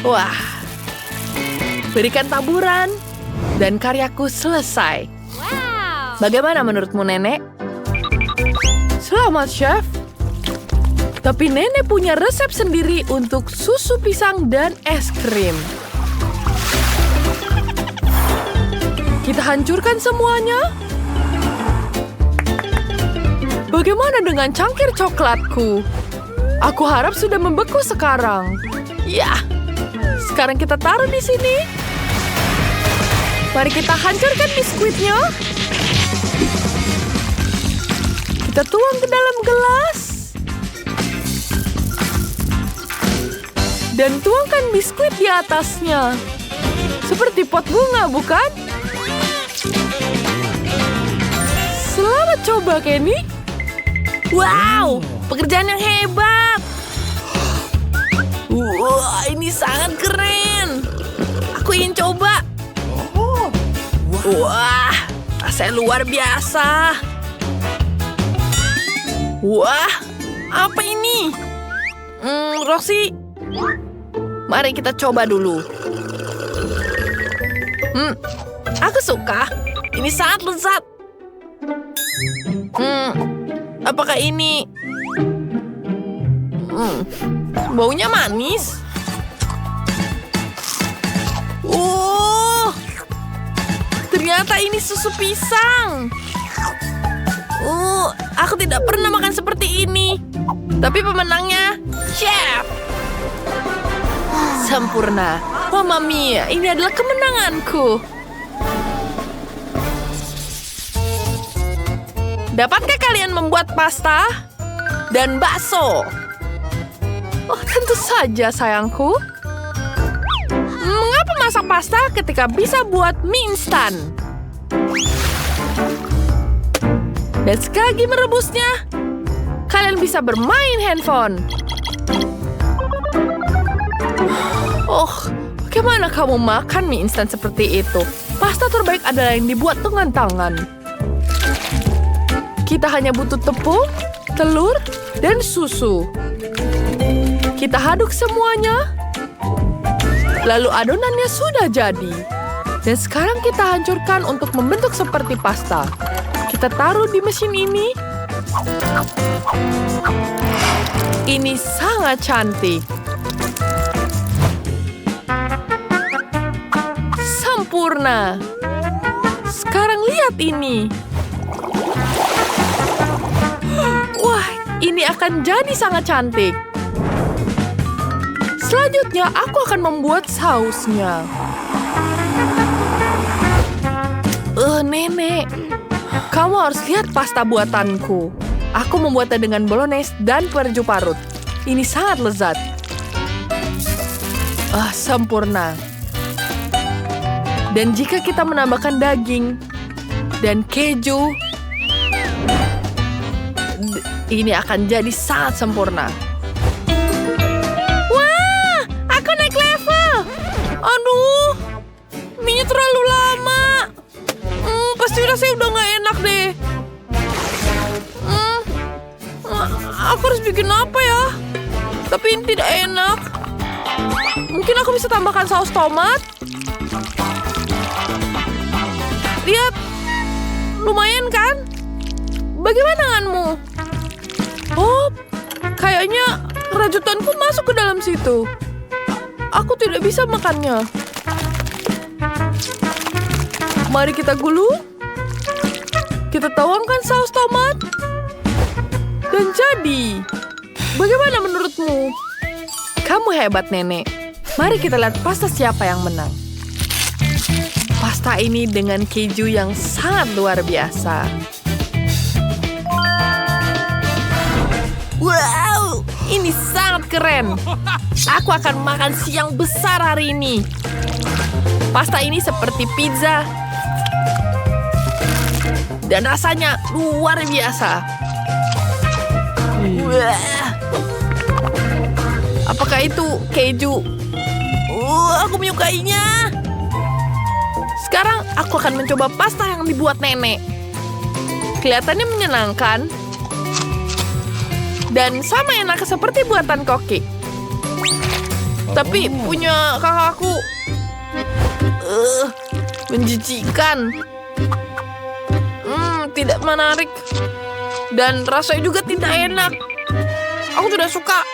Wah. Berikan taburan. Dan karyaku selesai.
Wow.
Bagaimana menurutmu, Nenek? Selamat, Chef. Tapi Nenek punya resep sendiri untuk susu pisang dan es krim. Kita hancurkan semuanya. Bagaimana dengan cangkir coklatku? Aku harap sudah membeku sekarang. Ya, sekarang kita taruh di sini. Mari kita hancurkan biskuitnya. Kita tuang ke dalam gelas. Dan tuangkan biskuit di atasnya. Seperti pot bunga, bukan? Selamat coba, Kenny. Wow, pekerjaan yang hebat. Wah, ini sangat keren. Aku ingin coba. Wah, rasanya luar biasa. Wah, apa ini? Roxy, mari kita coba dulu. Aku suka. Ini sangat lezat. Apakah ini? Baunya manis. Ternyata ini susu pisang. Aku tidak pernah makan seperti ini. Tapi pemenangnya, Chef. Sempurna. Mamma mia, ini adalah kemenanganku. Dapatkah kalian membuat pasta dan bakso? Oh, tentu saja, sayangku. Mengapa masak pasta ketika bisa buat mie instan? Dan sekali merebusnya, kalian bisa bermain handphone. Oh, bagaimana kamu makan mie instan seperti itu? Pasta terbaik adalah yang dibuat dengan tangan. Kita hanya butuh tepung, telur, dan susu. Kita aduk semuanya. Lalu adonannya sudah jadi. Dan sekarang kita hancurkan untuk membentuk seperti pasta. Kita taruh di mesin ini. Ini sangat cantik. Sempurna. Sekarang lihat ini. Wah, ini akan jadi sangat cantik. Selanjutnya, aku akan membuat sausnya. Nenek, kamu harus lihat pasta buatanku. Aku membuatnya dengan bolognese dan puerjo parut. Ini sangat lezat. Sempurna. Dan jika kita menambahkan daging dan keju, ini akan jadi sangat sempurna. Wah, aku naik level. Aduh, mie terlalu lama. Pasti rasanya udah gak enak deh. Aku harus bikin apa ya? Tapi ini tidak enak. Mungkin aku bisa tambahkan saus tomat. Lihat, lumayan kan? Bagaimana denganmu? Oh, kayaknya rajutanku masuk ke dalam situ. Aku tidak bisa makannya. Mari kita gulung. Kita tuangkan saus tomat. Dan jadi. Bagaimana menurutmu? Kamu hebat, Nenek. Mari kita lihat pasta siapa yang menang. Pasta ini dengan keju yang sangat luar biasa. Wow, ini sangat keren. Aku akan makan siang besar hari ini. Pasta ini seperti pizza. Dan rasanya luar biasa. Wah. Apakah itu keju? Aku menyukainya. Sekarang aku akan mencoba pasta yang dibuat nenek. Kelihatannya menyenangkan. Dan sama enak seperti buatan koki. Tapi punya kakakku menjijikan. Tidak menarik. Dan rasanya juga tidak enak. Aku tidak suka.